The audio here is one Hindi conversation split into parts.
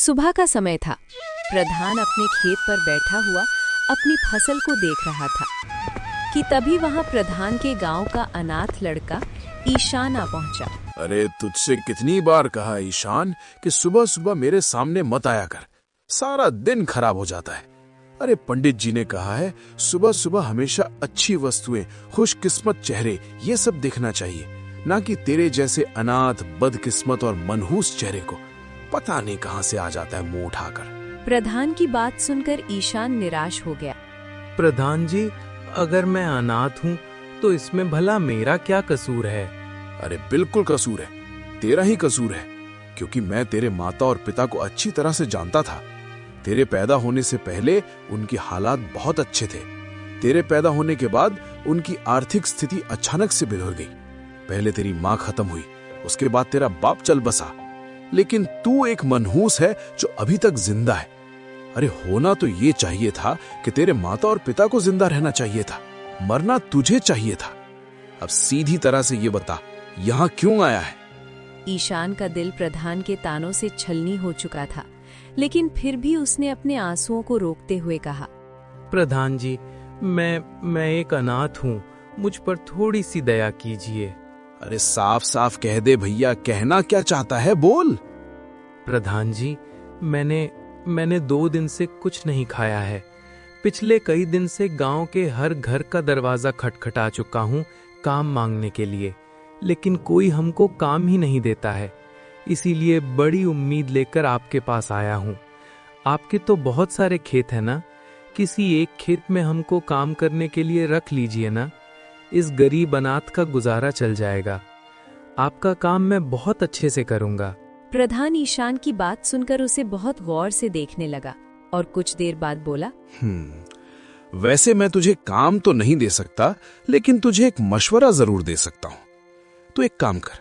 सुबह का समय था। प्रधान अपने खेत पर बैठा हुआ अपनी फसल को देख रहा था कि तभी वहां प्रधान के गांव का अनाथ लड़का ईशान आ पहुंचा। अरे तुझसे कितनी बार कहा ईशान कि सुबह सुबह मेरे सामने मत आया कर, सारा दिन खराब हो जाता है। अरे पंडित जी ने कहा है सुबह सुबह हमेशा अच्छी वस्तुएं, खुशकिस्मत चेहरे ये सब देखना चाहिए, ना कि तेरे जैसे अनाथ, बदकिस्मत और मनहूस चेहरे को पता नहीं कहां से आ जाता है मुंह उठाकर। प्रधान की बात सुनकर ईशान निराश हो गया। प्रधान जी, अगर मैं अनाथ हूँ तो इसमें भला मेरा क्या कसूर है? अरे बिल्कुल कसूर है, तेरा ही कसूर है, क्योंकि मैं तेरे माता और पिता को अच्छी तरह से जानता था। तेरे पैदा होने से पहले उनकी हालात बहुत अच्छे थे। तेरे पैदा होने के बाद उनकी आर्थिक स्थिति अचानक से बिगड़ गई। पहले तेरी माँ खत्म हुई, उसके बाद तेरा बाप चल बसा, लेकिन तू एक मनहूस है जो अभी तक जिंदा है। अरे होना तो ये चाहिए था कि तेरे माता और पिता को जिंदा रहना चाहिए था, मरना तुझे चाहिए था। अब सीधी तरह से ये बता, यहाँ क्यों आया है? ईशान का दिल प्रधान के तानों से छलनी हो चुका था, लेकिन फिर भी उसने अपने आंसुओं को रोकते हुए कहा, प्रधान जी, मैं एक अनाथ हूँ, मुझ पर थोड़ी सी दया कीजिए। अरे साफ साफ कह दे भैया, कहना क्या चाहता है, बोल। प्रधान जी, मैंने 2 दिन से कुछ नहीं खाया है। पिछले कई दिन से गांव के हर घर का दरवाजा खटखटा चुका हूँ काम मांगने के लिए, लेकिन कोई हमको काम ही नहीं देता है। इसीलिए बड़ी उम्मीद लेकर आपके पास आया हूँ। आपके तो बहुत सारे खेत हैं ना, किसी एक खेत में हमको काम करने के लिए रख लीजिए ना। इस गरीब अनाथ का गुजारा चल जाएगा। आपका काम मैं बहुत अच्छे से करूँगा। प्रधान ईशान की बात सुनकर उसे बहुत गौर से देखने लगा और कुछ देर बाद बोला, वैसे मैं तुझे काम तो नहीं दे सकता, लेकिन तुझे एक मशवरा जरूर दे सकता हूँ। तो एक काम कर,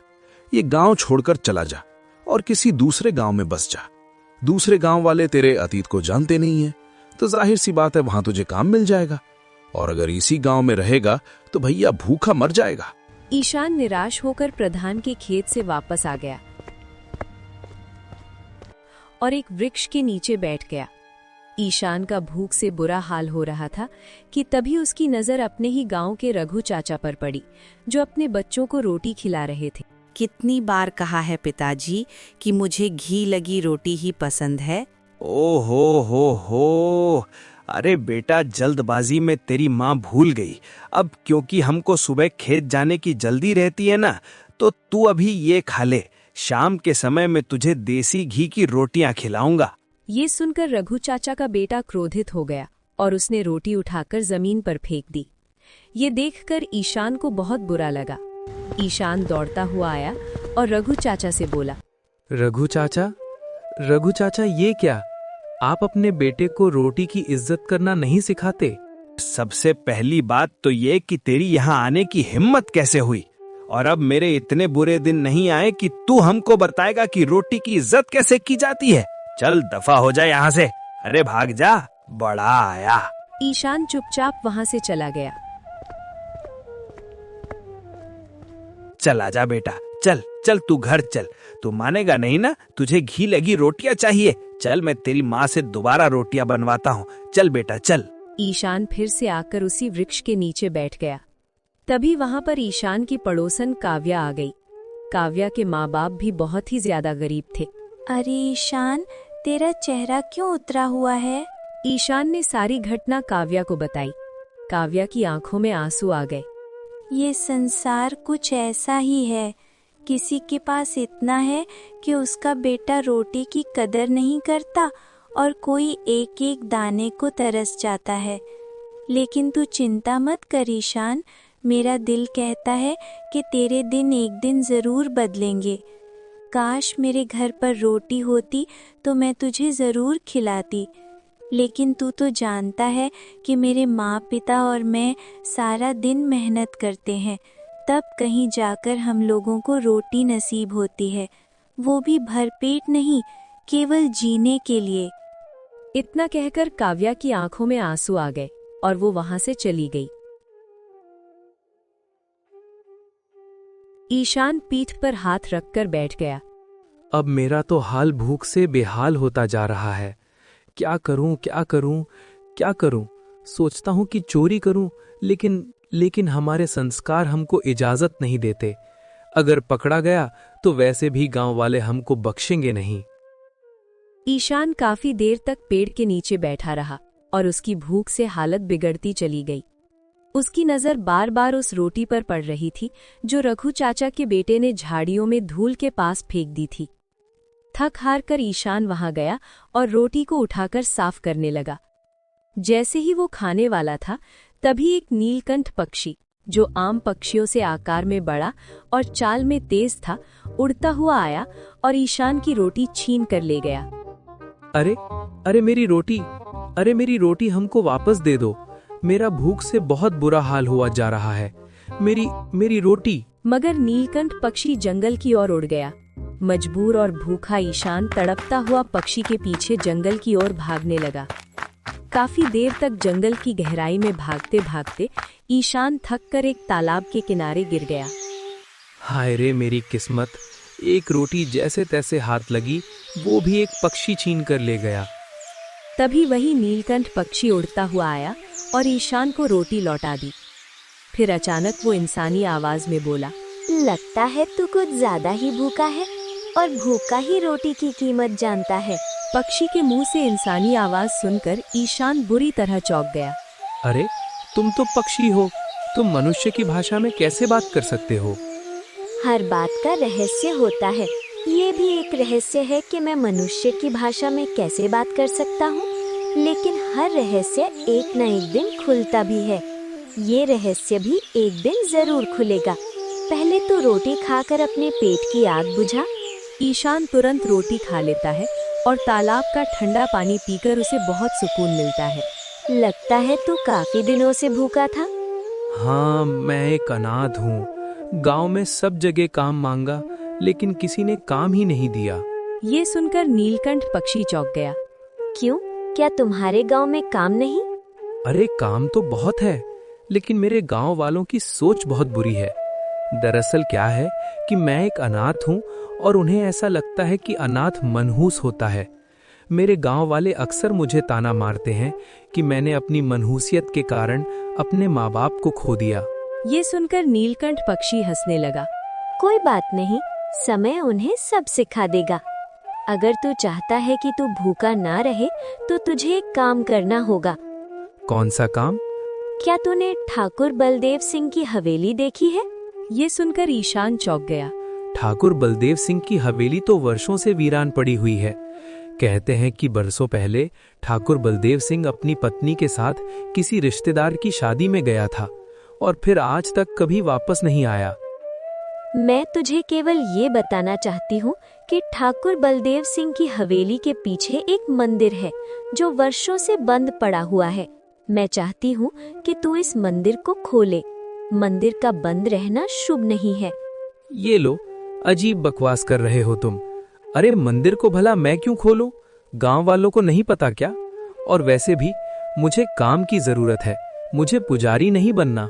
ये गांव छोड़कर चला जा और किसी दूसरे गांव में बस जा। दूसरे गांव वाले तेरे अतीत को जानते नहीं है, तो जाहिर सी बात है वहां तुझे काम मिल जाएगा। और अगर इसी गांव में रहेगा तो भैया भूखा मर जाएगा। ईशान निराश होकर प्रधान के खेत से वापस आ गया और एक वृक्ष के नीचे बैठ गया। ईशान का भूख से बुरा हाल हो रहा था कि तभी उसकी नजर अपने ही गांव के रघु चाचा पर पड़ी, जो अपने बच्चों को रोटी खिला रहे थे। कितनी बार कहा है पिताजी कि मुझे घी लगी रोटी ही पसंद है। ओ हो, अरे बेटा, जल्दबाजी में तेरी माँ भूल गई। अब क्योंकि हमको सुबह खेत जाने की जल्दी रहती है ना, तो तू अभी ये खा ले। शाम के समय में तुझे देसी घी की रोटियां खिलाऊंगा। ये सुनकर रघु चाचा का बेटा क्रोधित हो गया और उसने रोटी उठाकर जमीन पर फेंक दी। ये देखकर ईशान को बहुत बुरा लगा। ईशान दौड़ता हुआ आया और रघु चाचा से बोला, रघु चाचा, ये क्या? आप अपने बेटे को रोटी की इज्जत करना नहीं सिखाते? सबसे पहली बात तो ये कि तेरी यहाँ आने की हिम्मत कैसे हुई, और अब मेरे इतने बुरे दिन नहीं आए कि तू हमको बताएगा कि रोटी की इज्जत कैसे की जाती है। चल दफा हो जा यहाँ से। अरे भाग जा, बड़ा आया। ईशान चुपचाप वहां से चला गया। चला जा बेटा, चल तू घर चल। तू मानेगा नहीं ना, तुझे घी लगी रोटियां चाहिए। चल मैं तेरी माँ से दोबारा रोटियां बनवाता हूँ। चल बेटा चल। ईशान फिर से आकर उसी वृक्ष के नीचे बैठ गया। तभी वहां पर ईशान की पड़ोसन काव्या आ गई। काव्या के माँ बाप भी बहुत ही ज्यादा गरीब थे। अरे ईशान, तेरा चेहरा क्यों उतरा हुआ है? ईशान ने सारी घटना काव्या को बताई। काव्या की आंखों में आंसू आ गए। ये संसार कुछ ऐसा ही है, किसी के पास इतना है कि उसका बेटा रोटी की कदर नहीं करता और कोई एक एक दाने को तरस जाता है। लेकिन तू चिंता मत कर ईशान, मेरा दिल कहता है कि तेरे दिन एक दिन जरूर बदलेंगे। काश मेरे घर पर रोटी होती तो मैं तुझे जरूर खिलाती, लेकिन तू तो जानता है कि मेरे माँ पिता और मैं सारा दिन मेहनत करते हैं, तब कहीं जाकर हम लोगों को रोटी नसीब होती है, वो भी भरपेट नहीं, केवल जीने के लिए। इतना कहकर काव्या की आंखों में आंसू आ गए और वो वहां से चली गई। ईशान पीठ पर हाथ रखकर बैठ गया। अब मेरा तो हाल भूख से बेहाल होता जा रहा है। क्या करूं, क्या करूं, क्या करूं? सोचता हूं कि चोरी करूं, लेकिन हमारे संस्कार हमको इजाजत नहीं देते। अगर पकड़ा गया तो वैसे भी गांव वाले हमको बख्शेंगे नहीं। ईशान काफी देर तक पेड़ के नीचे बैठा रहा और उसकी भूख से हालत बिगड़ती चली गई। उसकी नजर बार बार उस रोटी पर पड़ रही थी जो रघु चाचा के बेटे ने झाड़ियों में धूल के पास फेंक दी थी। थक हार कर ईशान वहां गया और रोटी को उठाकर साफ करने लगा। जैसे ही वो खाने वाला था, तभी एक नीलकंठ पक्षी, जो आम पक्षियों से आकार में बड़ा और चाल में तेज था, उड़ता हुआ आया और ईशान की रोटी छीन कर ले गया। अरे मेरी रोटी, अरे मेरी रोटी हमको वापस दे दो। मेरा भूख से बहुत बुरा हाल हुआ जा रहा है। मेरी रोटी। मगर नीलकंठ पक्षी जंगल की ओर उड़ गया। मजबूर और भूखा ईशान तड़पता हुआ पक्षी के पीछे जंगल की ओर भागने लगा। काफी देर तक जंगल की गहराई में भागते भागते ईशान थक कर एक तालाब के किनारे गिर गया। हाय रे मेरी किस्मत, एक रोटी जैसे तैसे हाथ लगी, वो भी एक पक्षी छीन कर ले गया। तभी वही नीलकंठ पक्षी उड़ता हुआ आया और ईशान को रोटी लौटा दी। फिर अचानक वो इंसानी आवाज में बोला, लगता है तू कुछ ज्यादा ही भूखा है और भूखा ही रोटी की कीमत जानता है। पक्षी के मुंह से इंसानी आवाज सुनकर ईशान बुरी तरह चौंक गया। अरे तुम तो पक्षी हो, तुम मनुष्य की भाषा में कैसे बात कर सकते हो? हर बात का रहस्य होता है। ये भी एक रहस्य है कि मैं मनुष्य की भाषा में कैसे बात कर सकता हूँ, लेकिन हर रहस्य एक न एक दिन खुलता भी है। ये रहस्य भी एक दिन जरूर खुलेगा। पहले तो रोटी खाकर अपने पेट की आग बुझा। ईशान तुरंत रोटी खा लेता है और तालाब का ठंडा पानी पीकर उसे बहुत सुकून मिलता है। लगता है तू काफी दिनों से भूखा था। हाँ, मैं एक अनाथ हूँ। गांव में सब जगह काम मांगा, लेकिन किसी ने काम ही नहीं दिया। ये सुनकर नीलकंठ पक्षी चौंक गया। क्यों, क्या तुम्हारे गांव में काम नहीं? अरे काम तो बहुत है, लेकिन मेरे गांव वालों की सोच बहुत बुरी है। दरअसल क्या है कि मैं एक अनाथ हूँ और उन्हें ऐसा लगता है कि अनाथ मनहूस होता है। मेरे गांव वाले अक्सर मुझे ताना मारते हैं कि मैंने अपनी मनहूसियत के कारण अपने माँ बाप को खो दिया। ये सुनकर नीलकंठ पक्षी हंसने लगा। कोई बात नहीं, समय उन्हें सब सिखा देगा। अगर तू चाहता है कि तू भूखा ना रहे तो तुझे एक काम करना होगा। कौन सा काम? क्या तूने ठाकुर बलदेव सिंह की हवेली देखी है? ये सुनकर ईशान चौंक गया। ठाकुर बलदेव सिंह की हवेली तो वर्षों से वीरान पड़ी हुई है। कहते हैं कि बरसों पहले ठाकुर बलदेव सिंह अपनी पत्नी के साथ किसी रिश्तेदार की शादी में गया था और फिर आज तक कभी वापस नहीं आया। मैं तुझे केवल ये बताना चाहती हूँ कि ठाकुर बलदेव सिंह की हवेली के पीछे एक मंदिर है जो वर्षों से बंद पड़ा हुआ है। मैं चाहती हूँ कि तू इस मंदिर को खोले। मंदिर का बंद रहना शुभ नहीं है। ये लो, अजीब बकवास कर रहे हो तुम। अरे मंदिर को भला मैं क्यों खोलूं? गांव वालों को नहीं पता क्या? और वैसे भी मुझे काम की जरूरत है, मुझे पुजारी नहीं बनना।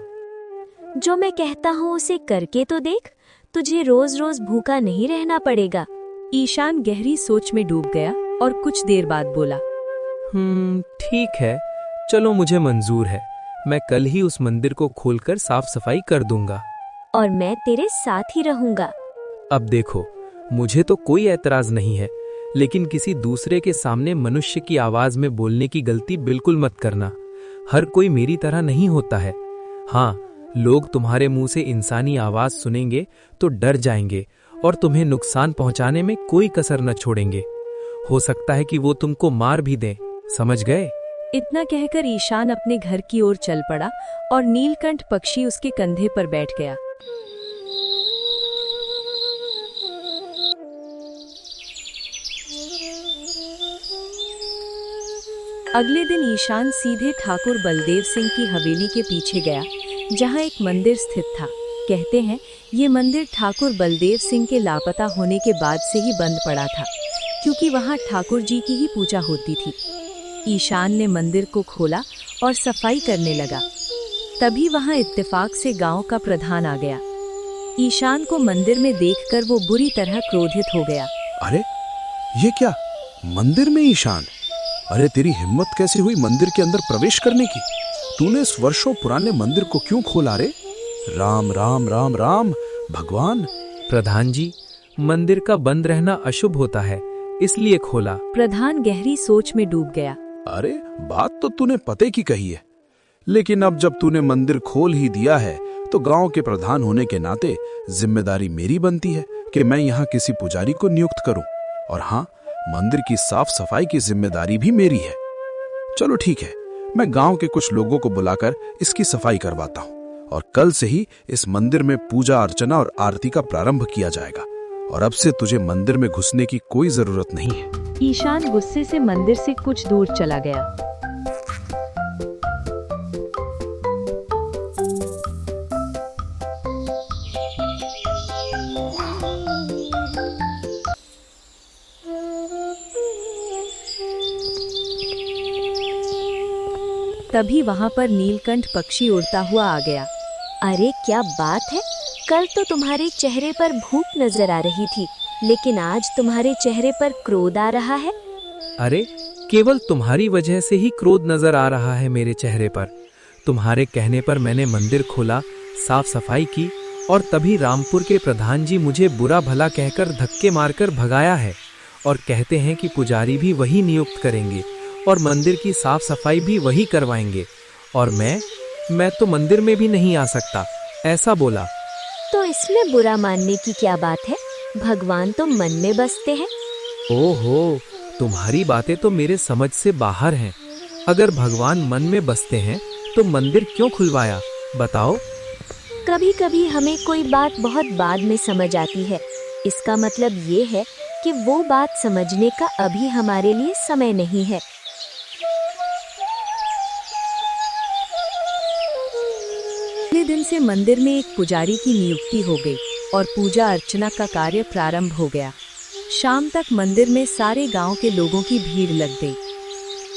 जो मैं कहता हूँ उसे करके तो देख, तुझे रोज रोज भूखा नहीं रहना पड़ेगा। ईशान गहरी सोच में डूब गया और कुछ देर बाद बोला, ठीक है, चलो मुझे मंजूर है। मैं कल ही उस मंदिर को खोलकर साफ सफाई कर दूंगा। और मैं तेरे साथ ही रहूंगा। अब देखो, मुझे तो कोई ऐतराज नहीं है, लेकिन किसी दूसरे के सामने मनुष्य की आवाज में बोलने की गलती बिल्कुल मत करना। हर कोई मेरी तरह नहीं होता है। हाँ, लोग तुम्हारे मुंह से इंसानी आवाज सुनेंगे तो डर जाएंगे और तुम्हें नुकसान पहुंचाने में कोई कसर न छोड़ेंगे। हो सकता है कि वो तुमको मार भी दें, समझ गए? इतना कहकर ईशान अपने घर की ओर चल पड़ा और नीलकंठ पक्षी उसके कंधे पर बैठ गया। अगले दिन ईशान सीधे ठाकुर बलदेव सिंह की हवेली के पीछे गया, जहां एक मंदिर स्थित था। कहते हैं ये मंदिर ठाकुर बलदेव सिंह के लापता होने के बाद से ही बंद पड़ा था, क्योंकि वहां ठाकुर जी की ही पूजा होती थी। ईशान ने मंदिर को खोला और सफाई करने लगा। तभी वहां इत्तेफाक से गांव का प्रधान आ गया। ईशान को मंदिर में देखकर वो बुरी तरह क्रोधित हो गया। अरे ये क्या, मंदिर में ईशान? अरे तेरी हिम्मत कैसे हुई मंदिर के अंदर प्रवेश करने की? तूने इस वर्षों पुराने मंदिर को क्यों खोला रे? राम राम राम राम भगवान। प्रधान जी, मंदिर का बंद रहना अशुभ होता है, इसलिए खोला। प्रधान गहरी सोच में डूब गया। अरे बात तो तूने पते की कही है, लेकिन अब जब तूने मंदिर खोल ही दिया है तो गांव के प्रधान होने के नाते जिम्मेदारी मेरी बनती है कि मैं यहाँ किसी पुजारी को नियुक्त करूं। और हाँ, मंदिर की साफ सफाई की जिम्मेदारी भी मेरी है। चलो ठीक है, मैं गांव के कुछ लोगों को बुलाकर इसकी सफाई करवाता हूँ और कल से ही इस मंदिर में पूजा अर्चना और आरती का प्रारंभ किया जाएगा। और अब से तुझे मंदिर में घुसने की कोई जरूरत नहीं है। ईशान गुस्से से मंदिर से कुछ दूर चला गया। तभी वहां पर नीलकंठ पक्षी उड़ता हुआ आ गया। अरे क्या बात है, कल तो तुम्हारे चेहरे पर भूख नजर आ रही थी, लेकिन आज तुम्हारे चेहरे पर क्रोध आ रहा है। अरे केवल तुम्हारी वजह से ही क्रोध नजर आ रहा है मेरे चेहरे पर। तुम्हारे कहने पर मैंने मंदिर खोला, साफ सफाई की और तभी रामपुर के प्रधान जी मुझे बुरा भला कहकर धक्के मारकर भगाया है और कहते हैं कि पुजारी भी वही नियुक्त करेंगे और मंदिर की साफ सफाई भी वही करवाएंगे। और मैं तो मंदिर में भी नहीं आ सकता, ऐसा बोला। तो इसमें बुरा मानने की क्या बात है, भगवान तो मन में बसते हैं। ओहो, तुम्हारी बातें तो मेरे समझ से बाहर हैं। अगर भगवान मन में बसते हैं तो मंदिर क्यों खुलवाया, बताओ। कभी कभी हमें कोई बात बहुत बाद में समझ आती है, इसका मतलब ये है कि वो बात समझने का अभी हमारे लिए समय नहीं है। अगले दिन से मंदिर में एक पुजारी की नियुक्ति हो गई और पूजा अर्चना का कार्य प्रारंभ हो गया। शाम तक मंदिर में सारे गांव के लोगों की भीड़ लग गई।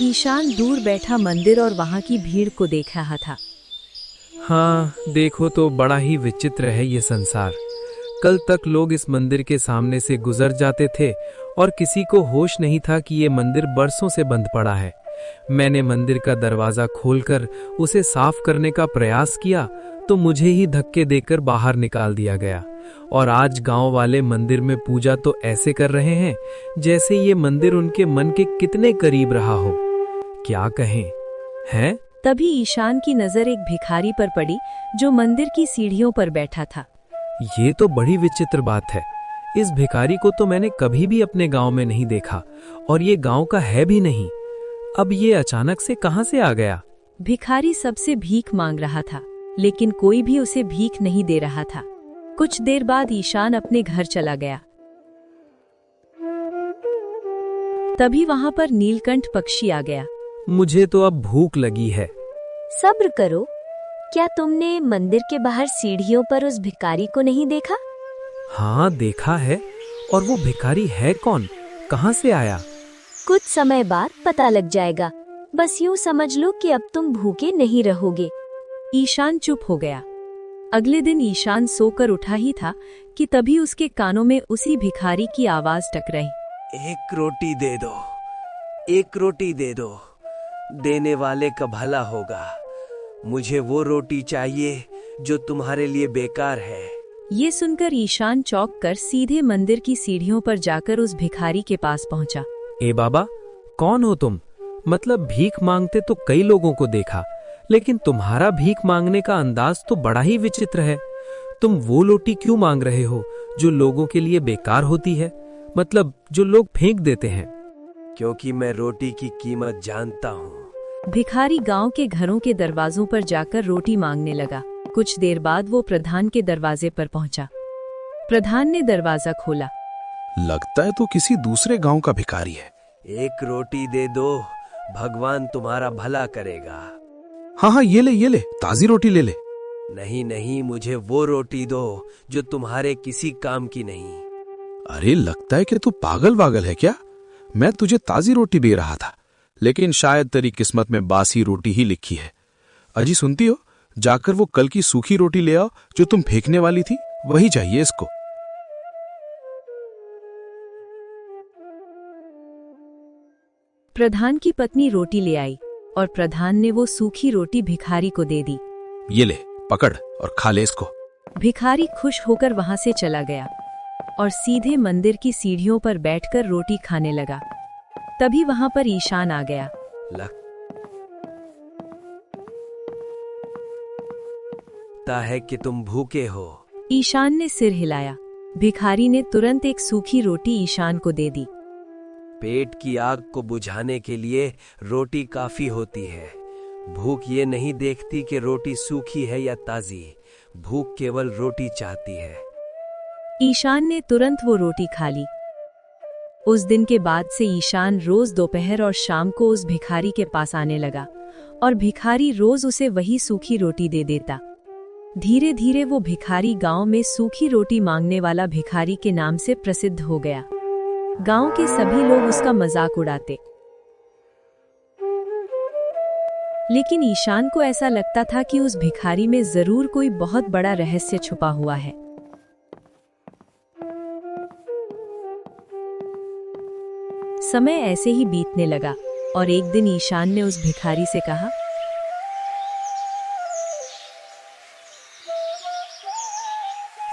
ईशान दूर बैठा मंदिर और वहां की भीड़ को देख रहा था। हाँ, देखो तो बड़ा ही विचित्र है ये संसार। कल तक लोग इस मंदिर के सामने से गुजर जाते थे और किसी को होश नहीं था कि ये मंदिर बरसों से बंद पड़ा है। मैंने मंदिर का दरवाजा खोलकर उसे साफ करने का प्रयास किया तो मुझे ही धक्के देकर बाहर निकाल दिया गया। और आज गांव वाले मंदिर में पूजा तो ऐसे कर रहे हैं जैसे ये मंदिर उनके मन के कितने करीब रहा हो। क्या कहें, हैं? तभी ईशान की नजर एक भिखारी पर पड़ी जो मंदिर की सीढ़ियों पर बैठा था। ये तो बड़ी विचित्र बात है। इस भिखारी को तो मैंने कभी भी अपने गांव में नहीं देखा और ये गांव का है भी नहीं। अब ये अचानक से कहां से आ गया? भिखारी सबसे भीख मांग रहा था, लेकिन कोई भी उसे भीख नहीं दे रहा था। कुछ देर बाद ईशान अपने घर चला गया। तभी वहां पर नीलकंठ पक्षी आ गया। मुझे तो अब भूख लगी है। सब्र करो, क्या तुमने मंदिर के बाहर सीढ़ियों पर उस भिखारी को नहीं देखा? हाँ, देखा है। और वो भिखारी है कौन, कहां से आया? कुछ समय बाद पता लग जाएगा। बस यूं समझ लो कि अब तुम भूखे नहीं रहोगे। ईशान चुप हो गया। अगले दिन ईशान सोकर उठा ही था कि तभी उसके कानों में उसी भिखारी की आवाज टकराई। एक रोटी दे दो, एक रोटी दे दो, देने वाले का भला होगा। मुझे वो रोटी चाहिए जो तुम्हारे लिए बेकार है। ये सुनकर ईशान चौंक कर सीधे मंदिर की सीढ़ियों पर जाकर उस भिखारी के पास पहुंचा। ए बाबा, कौन हो तुम? मतलब भीख मांगते तो कई लोगों को देखा, लेकिन तुम्हारा भीख मांगने का अंदाज तो बड़ा ही विचित्र है। तुम वो रोटी क्यों मांग रहे हो जो लोगों के लिए बेकार होती है, मतलब जो लोग फेंक देते हैं? क्योंकि मैं रोटी की कीमत जानता हूँ। भिखारी गांव के घरों के दरवाजों पर जाकर रोटी मांगने लगा। कुछ देर बाद वो प्रधान के दरवाजे पर पहुंचा। प्रधान ने दरवाजा खोला। लगता है तो किसी दूसरे गांव का भिखारी है। एक रोटी दे दो, भगवान तुम्हारा भला करेगा। हाँ हाँ, ये ले, ताजी रोटी ले ले। नहीं नहीं, मुझे वो रोटी दो जो तुम्हारे किसी काम की नहीं। अरे लगता है कि तू पागल वागल है क्या? मैं तुझे ताजी रोटी दे रहा था, लेकिन शायद तेरी किस्मत में बासी रोटी ही लिखी है। अजी सुनती हो, जाकर वो कल की सूखी रोटी ले आओ जो तुम फेंकने वाली थी, वही चाहिए इसको। प्रधान की पत्नी रोटी ले आई और प्रधान ने वो सूखी रोटी भिखारी को दे दी। ये ले, पकड़ और खा ले इसको। भिखारी खुश होकर वहां से चला गया और सीधे मंदिर की सीढ़ियों पर बैठकर रोटी खाने लगा। तभी वहां पर ईशान आ गया। लगता है कि तुम भूखे हो। ईशान ने सिर हिलाया। भिखारी ने तुरंत एक सूखी रोटी ईशान को दे दी। पेट की आग को बुझाने के लिए रोटी काफी होती है। भूख ये नहीं देखती कि रोटी सूखी है या ताजी, भूख केवल रोटी चाहती है। ईशान ने तुरंत वो रोटी खा ली। उस दिन के बाद से ईशान रोज दोपहर और शाम को उस भिखारी के पास आने लगा और भिखारी रोज उसे वही सूखी रोटी दे देता। धीरे धीरे वो भिखारी गांव में सूखी रोटी मांगने वाला भिखारी के नाम से प्रसिद्ध हो गया। गांव के सभी लोग उसका मजाक उड़ाते, लेकिन ईशान को ऐसा लगता था कि उस भिखारी में जरूर कोई बहुत बड़ा रहस्य छुपा हुआ है। समय ऐसे ही बीतने लगा और एक दिन ईशान ने उस भिखारी से कहा,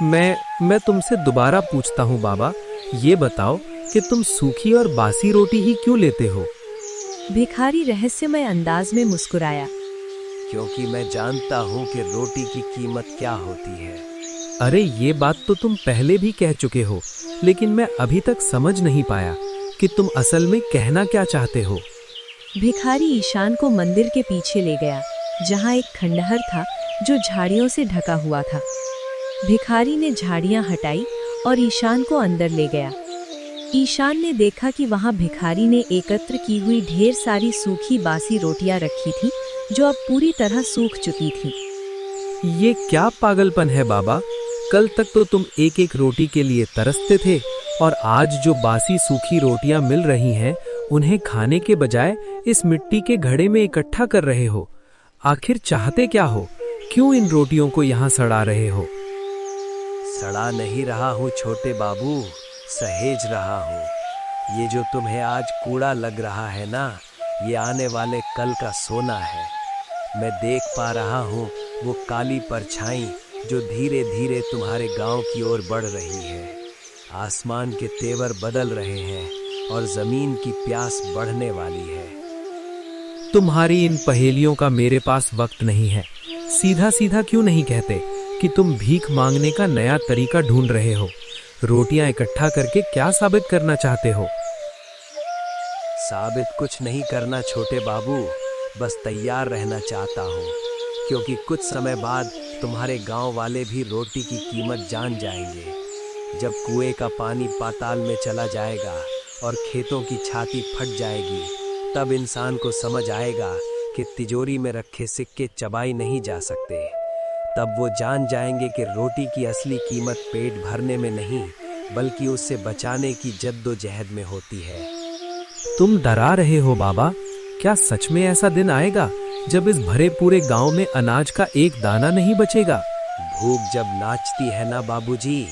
मैं तुमसे दोबारा पूछता हूँ बाबा, ये बताओ कि तुम सूखी और बासी रोटी ही क्यों लेते हो? भिखारी रहस्यमय अंदाज में मुस्कुराया। क्योंकि मैं जानता हूँ कि रोटी की कीमत क्या होती है। अरे ये बात तो तुम पहले भी कह चुके हो, लेकिन मैं अभी तक समझ नहीं पाया कि तुम असल में कहना क्या चाहते हो। भिखारी ईशान को मंदिर के पीछे ले गया, जहाँ एक खंडहर था जो झाड़ियों से ढका हुआ था। भिखारी ने झाड़ियां हटाई और ईशान को अंदर ले गया। ईशान ने देखा कि वहां भिखारी ने एकत्र की हुई ढेर सारी सूखी बासी रोटियां रखी थी, जो अब पूरी तरह सूख चुकी थी। ये क्या पागलपन है बाबा? कल तक तो तुम एक एक रोटी के लिए तरसते थे और आज जो बासी सूखी रोटियां मिल रही हैं, उन्हें खाने के बजाय इस मिट्टी के घड़े में इकट्ठा कर रहे हो। आखिर चाहते क्या हो? क्यों इन रोटियों को यहाँ सड़ा रहे हो? सड़ा नहीं रहा हूँ छोटे बाबू, सहेज रहा हूँ। ये जो तुम्हें आज कूड़ा लग रहा है ना, ये आने वाले कल का सोना है। मैं देख पा रहा हूँ वो काली परछाई जो धीरे धीरे तुम्हारे गांव की ओर बढ़ रही है। आसमान के तेवर बदल रहे हैं और जमीन की प्यास बढ़ने वाली है। तुम्हारी इन पहेलियों का मेरे पास वक्त नहीं है। सीधा सीधा क्यों नहीं कहते कि तुम भीख मांगने का नया तरीका ढूंढ रहे हो? रोटियां इकट्ठा करके क्या साबित करना चाहते हो? साबित कुछ नहीं करना छोटे बाबू, बस तैयार रहना चाहता हूँ, क्योंकि कुछ समय बाद तुम्हारे गांव वाले भी रोटी की कीमत जान जाएंगे। जब कुएं का पानी पाताल में चला जाएगा और खेतों की छाती फट जाएगी, तब इंसान को समझ आएगा कि तिजोरी में रखे सिक्के चबाई नहीं जा सकते। तब वो जान जाएंगे कि रोटी की असली कीमत पेट भरने में नहीं, बल्कि उससे बचाने की जद्दोजहद में होती है। तुम डरा रहे हो बाबा? क्या सच में ऐसा दिन आएगा जब इस भरे पूरे गांव में अनाज का एक दाना नहीं बचेगा? भूख जब नाचती है ना बाबूजी,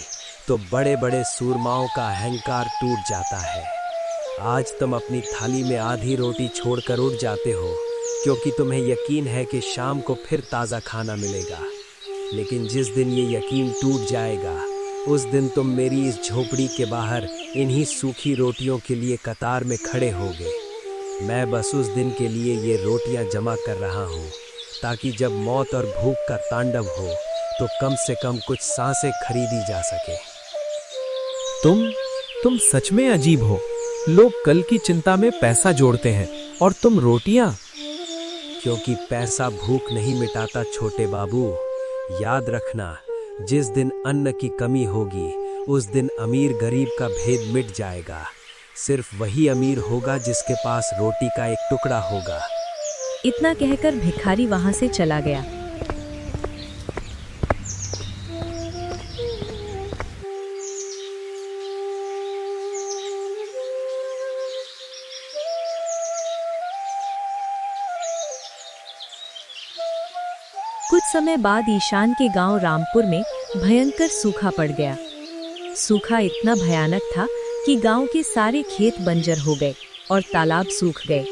तो बड़े बड़े सूरमाओं का अहंकार टूट जाता है। आज तुम अपनी थाली में आधी रोटी छोड़कर उठ जाते हो, क्योंकि तुम्हें यकीन है कि शाम को फिर ताज़ा खाना मिलेगा। लेकिन जिस दिन ये यकीन टूट जाएगा, उस दिन तुम मेरी इस झोपड़ी के बाहर इन्हीं सूखी रोटियों के लिए कतार में खड़े होगे। मैं बस उस दिन के लिए ये रोटियां जमा कर रहा हूँ, ताकि जब मौत और भूख का तांडव हो तो कम से कम कुछ सांसें खरीदी जा सके। तुम सच में अजीब हो। लोग कल की चिंता में पैसा जोड़ते हैं और तुम रोटियां। क्योंकि पैसा भूख नहीं मिटाता छोटे बाबू। याद रखना, जिस दिन अन्न की कमी होगी, उस दिन अमीर गरीब का भेद मिट जाएगा। सिर्फ वही अमीर होगा जिसके पास रोटी का एक टुकड़ा होगा। इतना कहकर भिखारी वहां से चला गया। कुछ समय बाद ईशान के गांव रामपुर में भयंकर सूखा पड़ गया। सूखा इतना भयानक था कि गांव के सारे खेत बंजर हो गए। और तालाब सूख गए।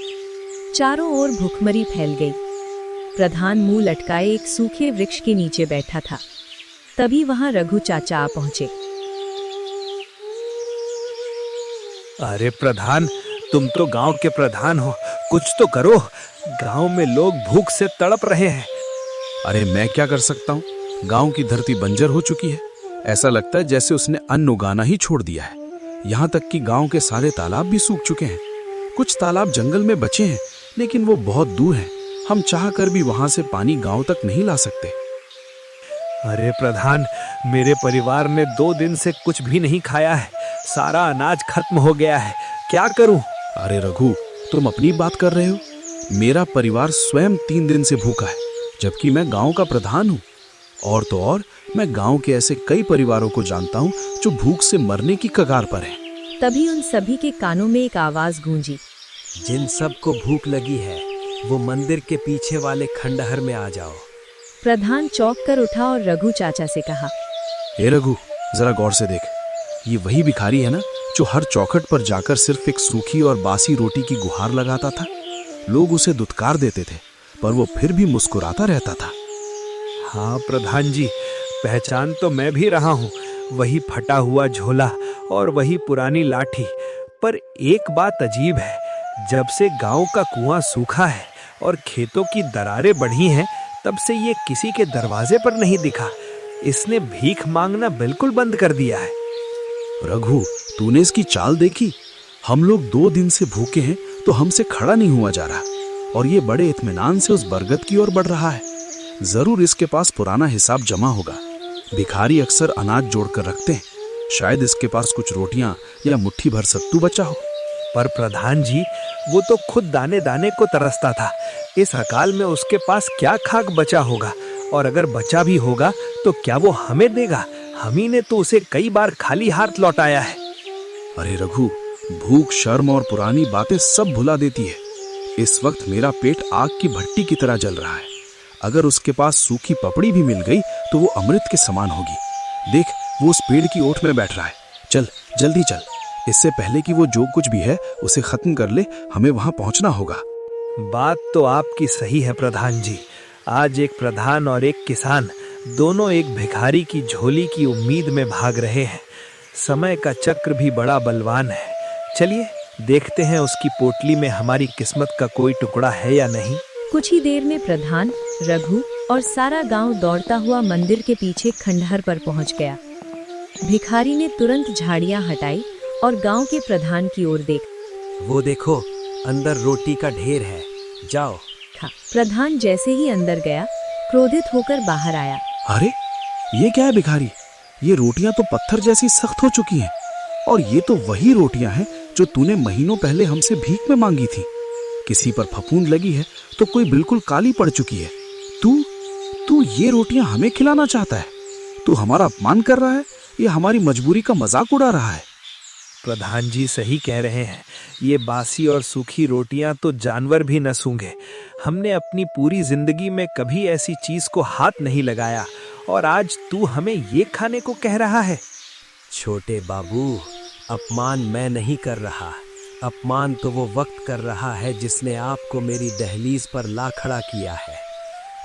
चारों ओर भूखमरी फैल गई। प्रधान मुंह लटकाए एक सूखे वृक्ष के नीचे बैठा था। तभी वहां रघु चाचा आ पहुंचे। अरे प्रधान, तुम तो गांव के प्रधान हो, कुछ तो करो। गांव में लोग भूख से तड़प रहे हैं। अरे मैं क्या कर सकता हूँ? गांव की धरती बंजर हो चुकी है। ऐसा लगता है जैसे उसने अन्न उगाना ही छोड़ दिया है। यहाँ तक कि गांव के सारे तालाब भी सूख चुके हैं। कुछ तालाब जंगल में बचे हैं, लेकिन वो बहुत दूर हैं। हम चाह कर भी वहां से पानी गांव तक नहीं ला सकते। अरे प्रधान, मेरे परिवार ने 2 दिन से कुछ भी नहीं खाया है। सारा अनाज खत्म हो गया है, क्या करूं? अरे रघु, तुम अपनी बात कर रहे हो? मेरा परिवार स्वयं 3 दिन से भूखा है, जबकि मैं गांव का प्रधान हूँ। और तो और मैं गांव के ऐसे कई परिवारों को जानता हूँ जो भूख से मरने की कगार पर हैं। तभी उन सभी के कानों में एक आवाज गूंजी। जिन सबको भूख लगी है वो मंदिर के पीछे वाले खंडहर में आ जाओ। प्रधान चौंक कर उठा और रघु चाचा से कहा, हे रघु, जरा गौर से देख। ये वही भिखारी है ना जो हर चौखट पर जाकर सिर्फ एक सूखी और बासी रोटी की गुहार लगाता था। लोग उसे दुत्कार देते थे, पर वो फिर भी मुस्कुराता रहता था। हाँ प्रधान जी, पहचान तो मैं भी रहा हूँ। वही फटा हुआ झोला और वही पुरानी लाठी। पर एक बात अजीब है, जब से गांव का कुआं सूखा है और खेतों की दरारें बढ़ी हैं, तब से ये किसी के दरवाजे पर नहीं दिखा। इसने भीख मांगना बिल्कुल बंद कर दिया है। रघु, तूने इसकी चाल देखी? हम लोग 2 दिन से भूखे हैं तो हमसे खड़ा नहीं हुआ जा रहा, और ये बड़े इत्मीनान से उस बरगद की ओर बढ़ रहा है। जरूर इसके पास पुराना हिसाब जमा होगा। भिखारी अक्सर अनाज जोड़कर रखते हैं, शायद इसके पास कुछ रोटियां या मुट्ठी भर सत्तू बचा हो। पर प्रधान जी, वो तो खुद दाने दाने को तरसता था। इस अकाल में उसके पास क्या खाक बचा होगा? और अगर बचा भी होगा तो क्या वो हमें देगा? हम ही ने तो उसे कई बार खाली हाथ लौटाया है। अरे रघु, भूख, शर्म और पुरानी बातें सब भुला देती है। इस वक्त मेरा पेट आग की भट्टी की तरह जल रहा है। अगर उसके पास सूखी पपड़ी भी मिल गई तो वो अमृत के समान होगी। देख, वो उस पेड़ की ओट में बैठ रहा है। चल, जल्दी चल। इससे पहले कि वो जो कुछ भी है उसे खत्म कर ले, हमें वहां पहुंचना होगा। बात तो आपकी सही है प्रधान जी। आज एक प्रधान और एक किसान दोनों एक भिखारी की झोली की उम्मीद में भाग रहे हैं। समय का चक्र भी बड़ा बलवान है। चलिए देखते हैं उसकी पोटली में हमारी किस्मत का कोई टुकड़ा है या नहीं। कुछ ही देर में प्रधान, रघु और सारा गांव दौड़ता हुआ मंदिर के पीछे खंडहर पर पहुंच गया। भिखारी ने तुरंत झाड़ियां हटाई और गांव के प्रधान की ओर वो देखो, अंदर रोटी का ढेर है, जाओ। प्रधान जैसे ही अंदर गया, क्रोधित होकर बाहर आया। अरे ये क्या है भिखारी? ये रोटियां तो पत्थर जैसी सख्त हो चुकी हैं, और ये तो वही रोटियां हैं जो तूने महीनों पहले हमसे भीख में मांगी थी। किसी पर फफूंद लगी है तो कोई बिल्कुल काली पड़ चुकी है। तू ये रोटियां हमें खिलाना चाहता है? तू हमारा अपमान कर रहा है या हमारी मजबूरी का मजाक उड़ा रहा है? प्रधान जी सही कह रहे हैं। ये बासी और सूखी रोटियां तो जानवर भी न सूंघे। हमने अपनी पूरी जिंदगी में कभी ऐसी चीज को हाथ नहीं लगाया, और आज तू हमें ये खाने को कह रहा है? छोटे बाबू, अपमान मैं नहीं कर रहा। अपमान तो वो वक्त कर रहा है जिसने आपको मेरी दहलीज पर ला खड़ा किया है।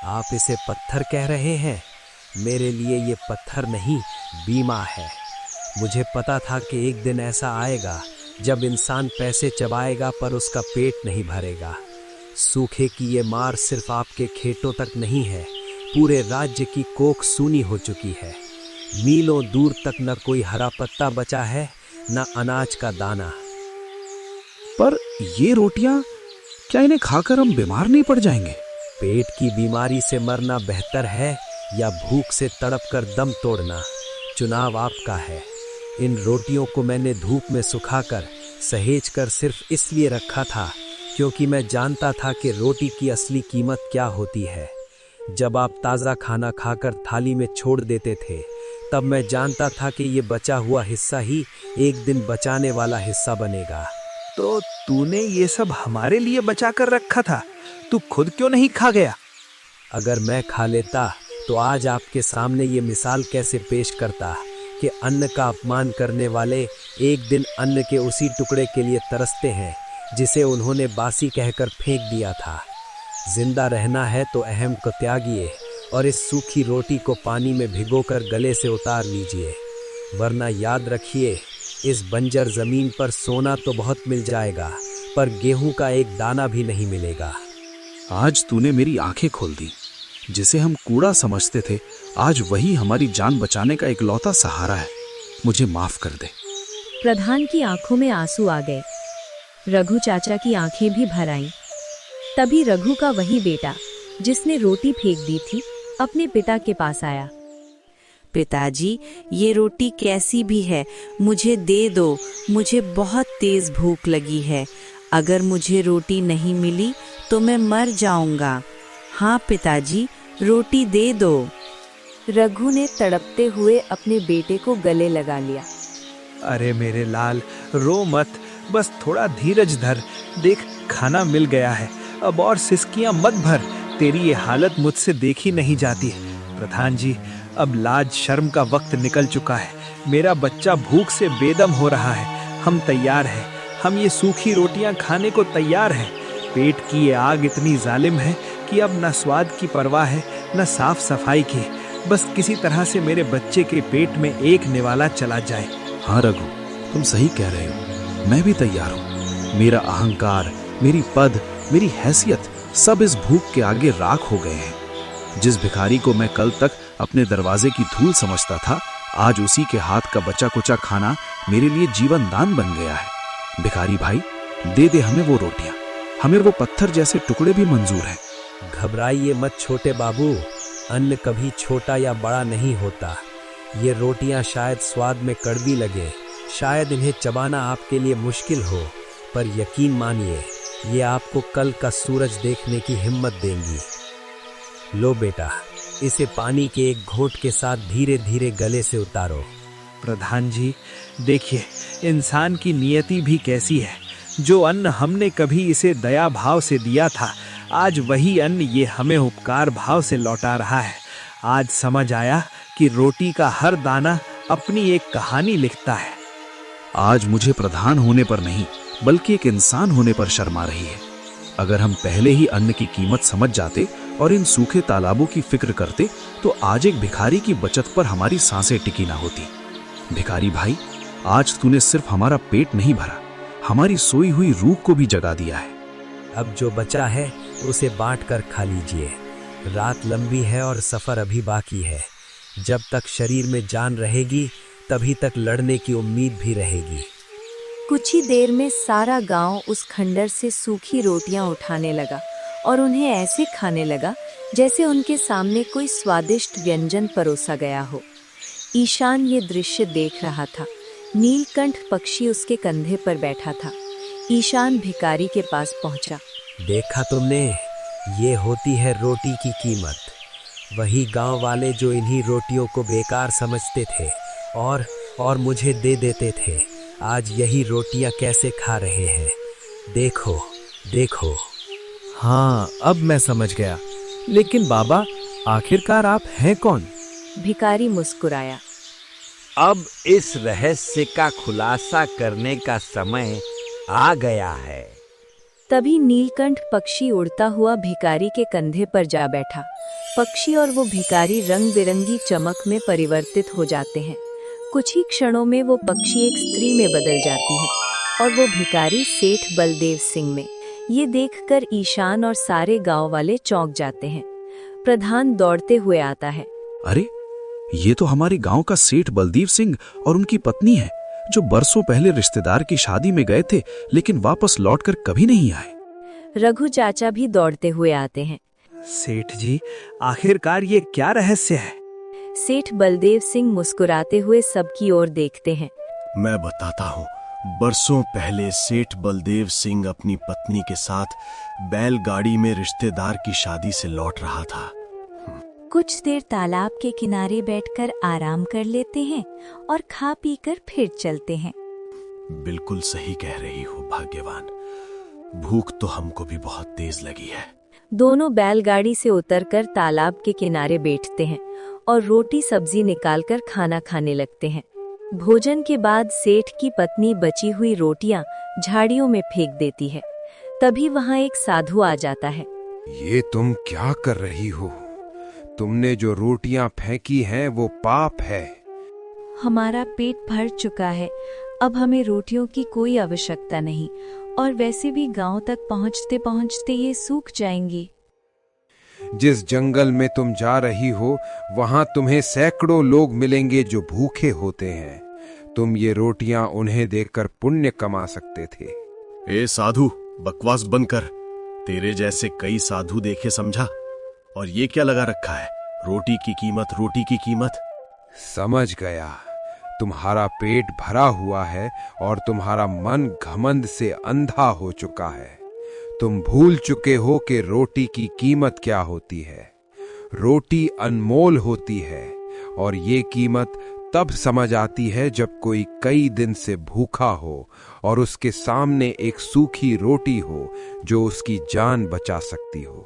आप इसे पत्थर कह रहे हैं। मेरे लिए ये पत्थर नहीं, बीमा है। मुझे पता था कि एक दिन ऐसा आएगा जब इंसान पैसे चबाएगा पर उसका पेट नहीं भरेगा। सूखे की ये मार सिर्फ आपके खेतों तक नहीं है, पूरे राज्य की कोख सूनी हो चुकी है। मीलों दूर तक न कोई हरा पत्ता बचा है, न अनाज का दाना। पर ये रोटियां, क्या इन्हें खाकर हम बीमार नहीं पड़ जाएंगे? पेट की बीमारी से मरना बेहतर है या भूख से तड़प कर दम तोड़ना? चुनाव आपका है। इन रोटियों को मैंने धूप में सुखाकर सहेज कर सिर्फ इसलिए रखा था क्योंकि मैं जानता था कि रोटी की असली कीमत क्या होती है। जब आप ताज़ा खाना खाकर थाली में छोड़ देते थे, तब मैं जानता था कि ये बचा हुआ हिस्सा ही एक दिन बचाने वाला हिस्सा बनेगा। तो तूने ये सब हमारे लिए बचा कर रखा था, तू खुद क्यों नहीं खा गया? अगर मैं खा लेता तो आज आपके सामने ये मिसाल कैसे पेश करता कि अन्न का अपमान करने वाले एक दिन अन्न के उसी टुकड़े के लिए तरसते हैं जिसे उन्होंने बासी कहकर फेंक दिया था। जिंदा रहना है तो अहम को त्यागिए और इस सूखी रोटी को पानी में भिगोकर गले से उतार लीजिए, वरना याद रखिए, इस बंजर जमीन पर सोना तो बहुत मिल जाएगा, पर गेहूं का एक दाना भी नहीं मिलेगा। आज तूने मेरी आंखें खोल दी। जिसे हम कूड़ा समझते थे, आज वही हमारी जान बचाने का इकलौता सहारा है। मुझे माफ कर दे। प्रधान की आंखों में आंसू आ गए। रघु चाचा की आंखें भी भर आईं। तभी रघु का वही बेटा, जिसने रोटी फेंक दी थी, अपने पिता के पास आया। पिताजी, ये रोटी कैसी भी है, मुझे दे दो, मुझे बहुत तेज भूख लगी है। अगर मुझे रोटी नहीं मिली तो मैं मर जाऊंगा। हाँ पिताजी, रोटी दे दो। रघु ने तड़पते हुए अपने बेटे को गले लगा लिया। अरे मेरे लाल, रो मत, बस थोड़ा धीरज धर। देख, खाना मिल गया है, अब और सिसकियां मत भर। तेरी ये हालत मुझसे देखी नहीं जाती। प्रधान जी, अब लाज शर्म का वक्त निकल चुका है। मेरा बच्चा भूख से बेदम हो रहा है। हम तैयार हैं, हम ये सूखी रोटियां खाने को तैयार हैं। पेट की ये आग इतनी जालिम है कि अब न स्वाद की परवाह है, न साफ सफाई की। बस किसी तरह से मेरे बच्चे के पेट में एक निवाला चला जाए। हाँ रघु, तुम सही कह रहे हो। मैं भी तैयार हूँ। मेरा अहंकार, मेरी पद, मेरी हैसियत सब इस भूख के आगे राख हो गए हैं। जिस भिखारी को मैं कल तक अपने दरवाजे की धूल समझता था, आज उसी के हाथ का बचा कुचा खाना मेरे लिए जीवन दान बन गया है। भिखारी भाई, दे दे हमें वो रोटियां। हमें वो पत्थर जैसे टुकड़े भी मंजूर हैं। घबराइए मत छोटे बाबू, अन्न कभी छोटा या बड़ा नहीं होता। ये रोटियां शायद स्वाद में कड़वी लगे, शायद इन्हें चबाना आपके लिए मुश्किल हो, पर यकीन मानिए, ये आपको कल का सूरज देखने की हिम्मत देंगी। लो बेटा, इसे पानी के एक घोंट के साथ धीरे धीरे गले से उतारो। प्रधान जी, देखिए, इंसान की नियति भी कैसी है। जो अन्न हमने कभी इसे दया भाव से दिया था, आज वही अन्न ये हमें उपकार भाव से लौटा रहा है। आज समझ आया कि रोटी का हर दाना अपनी एक कहानी लिखता है। आज मुझे प्रधान होने पर नहीं, बल्कि एक इंसान होने पर शर्म आ रही है। अगर हम पहले ही अन्न की कीमत समझ जाते और इन सूखे तालाबों की फिक्र करते, तो आज एक भिखारी की बचत पर हमारी सांसें टिकी ना होती। भिखारी भाई, आज तूने सिर्फ हमारा पेट नहीं भरा, हमारी सोई हुई रूह को भी जगा दिया है। अब जो बचा है उसे बांट कर खा लीजिए। रात लंबी है और सफर अभी बाकी है। जब तक शरीर में जान रहेगी, तभी तक लड़ने की उम्मीद भी रहेगी। कुछ ही देर में सारा गांव उस खंडर से सूखी रोटियां उठाने लगा और उन्हें ऐसे खाने लगा जैसे उनके सामने कोई स्वादिष्ट व्यंजन परोसा गया हो। ईशान ये दृश्य देख रहा था। नीलकंठ पक्षी उसके कंधे पर बैठा था। ईशान भिखारी के पास पहुंचा। देखा तुमने, ये होती है रोटी की कीमत। वही गांव वाले जो इन्हीं रोटियों को बेकार समझते थे और मुझे दे देते थे, आज यही रोटियां कैसे खा रहे हैं। देखो देखो। हाँ, अब मैं समझ गया। लेकिन बाबा, आखिरकार आप हैं कौन? भिखारी मुस्कुराया। अब इस रहस्य का खुलासा करने का समय आ गया है। तभी नीलकंठ पक्षी उड़ता हुआ भिखारी के कंधे पर जा बैठा। पक्षी और वो भिखारी रंग बिरंगी चमक में परिवर्तित हो जाते हैं। कुछ ही क्षणों में वो पक्षी एक स्त्री में बदल जाती है और वो भिखारी सेठ बलदेव सिंह में। ये देखकर ईशान और सारे गांव वाले चौंक जाते हैं। प्रधान दौड़ते हुए आता है। अरे, ये तो हमारे गांव का सेठ बलदेव सिंह और उनकी पत्नी है, जो बरसों पहले रिश्तेदार की शादी में गए थे, लेकिन वापस लौटकर कभी नहीं आए। रघु चाचा भी दौड़ते हुए आते हैं। सेठ जी, आखिरकार ये क्या रहस्य है? सेठ बलदेव सिंह मुस्कुराते हुए सबकी ओर देखते हैं। मैं बताता हूँ। बरसों पहले सेठ बलदेव सिंह अपनी पत्नी के साथ बैलगाड़ी में रिश्तेदार की शादी से लौट रहा था। कुछ देर तालाब के किनारे बैठकर आराम कर लेते हैं और खा पीकर फिर चलते हैं। बिल्कुल सही कह रही हो भाग्यवान। भूख तो हमको भी बहुत तेज लगी है। दोनों बैलगाड़ी से उतरकर तालाब के किनारे बैठते हैं और रोटी सब्जी निकालकर खाना खाने लगते हैं। भोजन के बाद सेठ की पत्नी बची हुई रोटियां झाड़ियों में फेंक देती है। तभी वहां एक साधु आ जाता है। ये तुम क्या कर रही हो? तुमने जो रोटियां फेंकी हैं वो पाप है। हमारा पेट भर चुका है, अब हमें रोटियों की कोई आवश्यकता नहीं, और वैसे भी गांव तक पहुंचते पहुंचते ये सूख जाएंगी। जिस जंगल में तुम जा रही हो वहां तुम्हें सैकड़ों लोग मिलेंगे जो भूखे होते हैं। तुम ये रोटियां उन्हें देकर पुण्य कमा सकते थे। ए साधु, बकवास बंद कर। तेरे जैसे कई साधु देखे समझा, और ये क्या लगा रखा है? रोटी की कीमत, रोटी की कीमत। समझ गया, तुम्हारा पेट भरा हुआ है और तुम्हारा मन घमंड से अंधा हो चुका है। तुम भूल चुके हो कि रोटी की कीमत क्या होती है। रोटी अनमोल होती है और ये कीमत तब समझ आती है जब कोई कई दिन से भूखा हो और उसके सामने एक सूखी रोटी हो जो उसकी जान बचा सकती हो।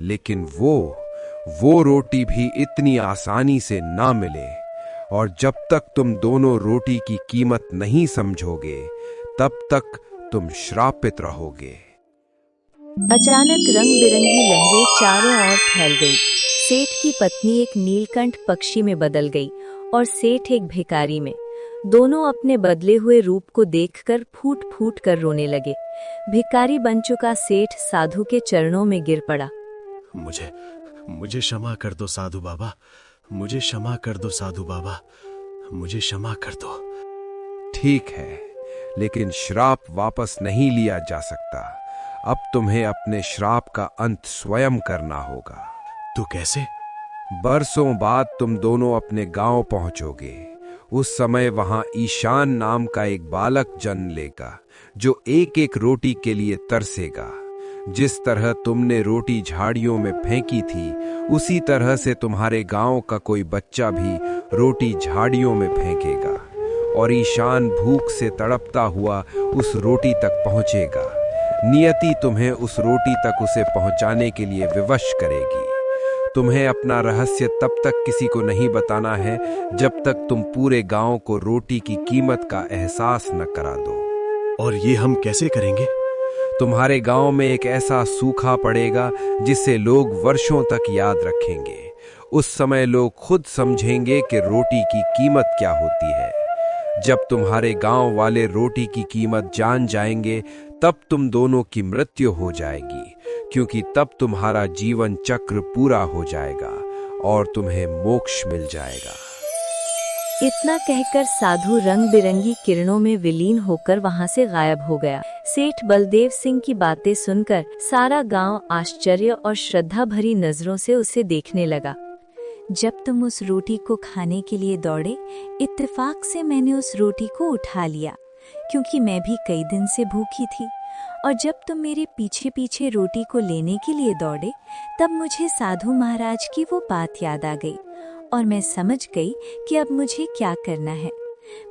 लेकिन वो रोटी भी इतनी आसानी से ना मिले, और जब तक तुम दोनों रोटी की कीमत नहीं समझोगे तब तक तुम श्रापित रहोगे। अचानक रंग बिरंगी लहरें चारों ओर फैल गई। सेठ की पत्नी एक नीलकंठ पक्षी में बदल गई और सेठ एक भिखारी में। दोनों अपने बदले हुए रूप को देखकर फूट फूट कर रोने लगे। भिखारी बन चुका सेठ साधु के चरणों में गिर पड़ा। मुझे क्षमा कर दो साधु बाबा, मुझे क्षमा कर दो साधु बाबा, मुझे क्षमा कर दो। ठीक है, लेकिन श्राप वापस नहीं लिया जा सकता। अब तुम्हें अपने श्राप का अंत स्वयं करना होगा। तो कैसे? बरसों बाद तुम दोनों अपने गांव पहुंचोगे। उस समय वहां ईशान नाम का एक बालक जन्म लेगा जो एक एक रोटी के लिए तरसेगा। जिस तरह तुमने रोटी झाड़ियों में फेंकी थी, उसी तरह से तुम्हारे गांव का कोई बच्चा भी रोटी झाड़ियों में फेंकेगा और ईशान भूख से तड़पता हुआ उस रोटी तक पहुंचेगा। नियति तुम्हें उस रोटी तक उसे पहुंचाने के लिए विवश करेगी। तुम्हें अपना रहस्य तब तक किसी को नहीं बताना है जब तक तुम पूरे गांव को रोटी की कीमत का एहसास न करा दो। और ये हम कैसे करेंगे? तुम्हारे गांव में एक ऐसा सूखा पड़ेगा जिसे लोग वर्षों तक याद रखेंगे। उस समय लोग खुद समझेंगे कि रोटी की कीमत क्या होती है। जब तुम्हारे गांव वाले रोटी की कीमत जान जाएंगे तब तुम दोनों की मृत्यु हो जाएगी, क्योंकि तब तुम्हारा जीवन चक्र पूरा हो जाएगा और तुम्हें मोक्ष मिल जाएगा। इतना कहकर साधु रंग बिरंगी किरणों में विलीन होकर वहां से गायब हो गया। सेठ बलदेव सिंह की बातें सुनकर सारा गांव आश्चर्य और श्रद्धा भरी नजरों से उसे देखने लगा। जब तुम उस रोटी को खाने के लिए दौड़े, इत्तेफाक से मैंने उस रोटी को उठा लिया, क्योंकि मैं भी कई दिन से भूखी थी। और जब तुम मेरे पीछे पीछे रोटी को लेने के लिए दौड़े, तब मुझे साधु महाराज की वो बात याद आ गई और मैं समझ गई कि अब मुझे क्या करना है।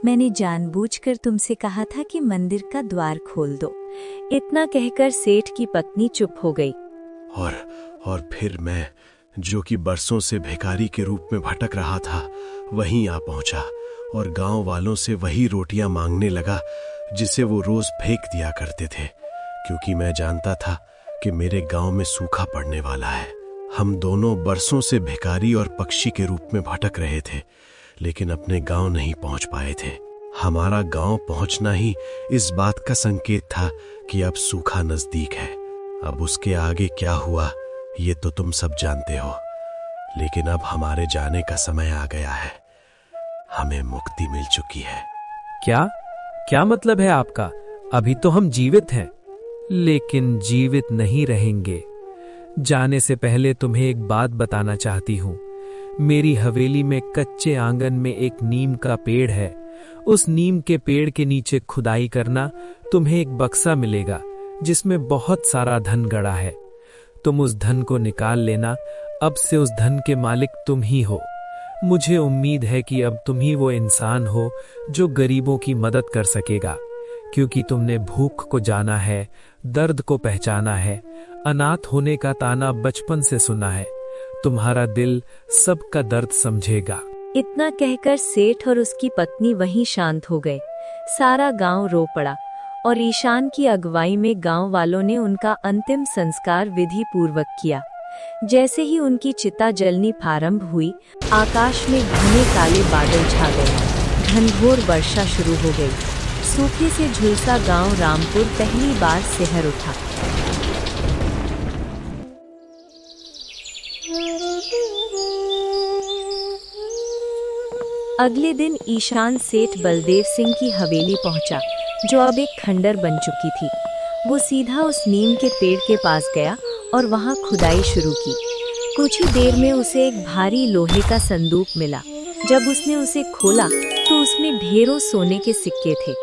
मैंने जानबूझकर तुमसे कहा था कि मंदिर का द्वार खोल दो। इतना कहकर सेठ की पत्नी चुप हो गई। और फिर मैं, जो कि बरसों से भिखारी के रूप में भटक रहा था, वहीं आ पहुंचा और गांव वालों से वही रोटियां मांगने लगा जिसे वो रोज फेंक दिया करते थे, क्योंकि मैं जानता था कि मेरे गांव में सूखा पड़ने वाला है। हम दोनों बरसों से भिखारी और पक्षी के रूप में भटक रहे थे, लेकिन अपने गांव नहीं पहुंच पाए थे। हमारा गांव पहुंचना ही इस बात का संकेत था कि अब सूखा नजदीक है। अब उसके आगे क्या हुआ ये तो तुम सब जानते हो, लेकिन अब हमारे जाने का समय आ गया है। हमें मुक्ति मिल चुकी है। क्या मतलब है आपका? अभी तो हम जीवित हैं, लेकिन जीवित नहीं रहेंगे। जाने से पहले तुम्हें एक बात बताना चाहती हूँ। मेरी हवेली में कच्चे आंगन में एक नीम का पेड़ है। उस नीम के पेड़ के नीचे खुदाई करना, तुम्हें एक बक्सा मिलेगा जिसमें बहुत सारा धन गड़ा है। तुम उस धन को निकाल लेना। अब से उस धन के मालिक तुम ही हो। मुझे उम्मीद है कि अब तुम ही वो इंसान हो जो गरीबों की मदद कर सकेगा, क्योंकि तुमने भूख को जाना है, दर्द को पहचाना है, अनाथ होने का ताना बचपन से सुना है। तुम्हारा दिल सबका दर्द समझेगा। इतना कहकर सेठ और उसकी पत्नी वहीं शांत हो गए। सारा गांव रो पड़ा और ईशान की अगुवाई में गांव वालों ने उनका अंतिम संस्कार विधि पूर्वक किया। जैसे ही उनकी चिता जलनी प्रारंभ हुई, आकाश में घने काले बादल छा गए। घनघोर वर्षा शुरू हो गई। सूखे से झुलसा गांव रामपुर पहली बार सिहर उठा। अगले दिन ईशान सेठ बलदेव सिंह की हवेली पहुंचा, जो अब एक खंडर बन चुकी थी। वो सीधा उस नीम के पेड़ के पास गया और वहां खुदाई शुरू की। कुछ ही देर में उसे एक भारी लोहे का संदूक मिला। जब उसने उसे खोला तो उसमें ढेरों सोने के सिक्के थे।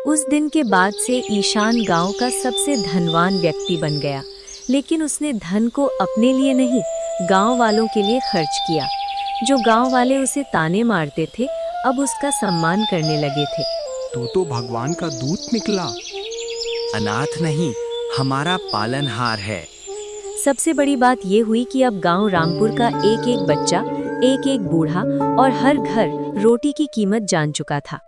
उस दिन के बाद से ईशान गांव का सबसे धनवान व्यक्ति बन गया, लेकिन उसने धन को अपने लिए नहीं, गांव वालों के लिए खर्च किया। जो गांव वाले उसे ताने मारते थे, अब उसका सम्मान करने लगे थे। तू तो भगवान का दूत निकला। अनाथ नहीं, हमारा पालनहार है। सबसे बड़ी बात ये हुई कि अब गांव रामपुर का एक एक बच्चा, एक एक बूढ़ा और हर घर रोटी की कीमत जान चुका था।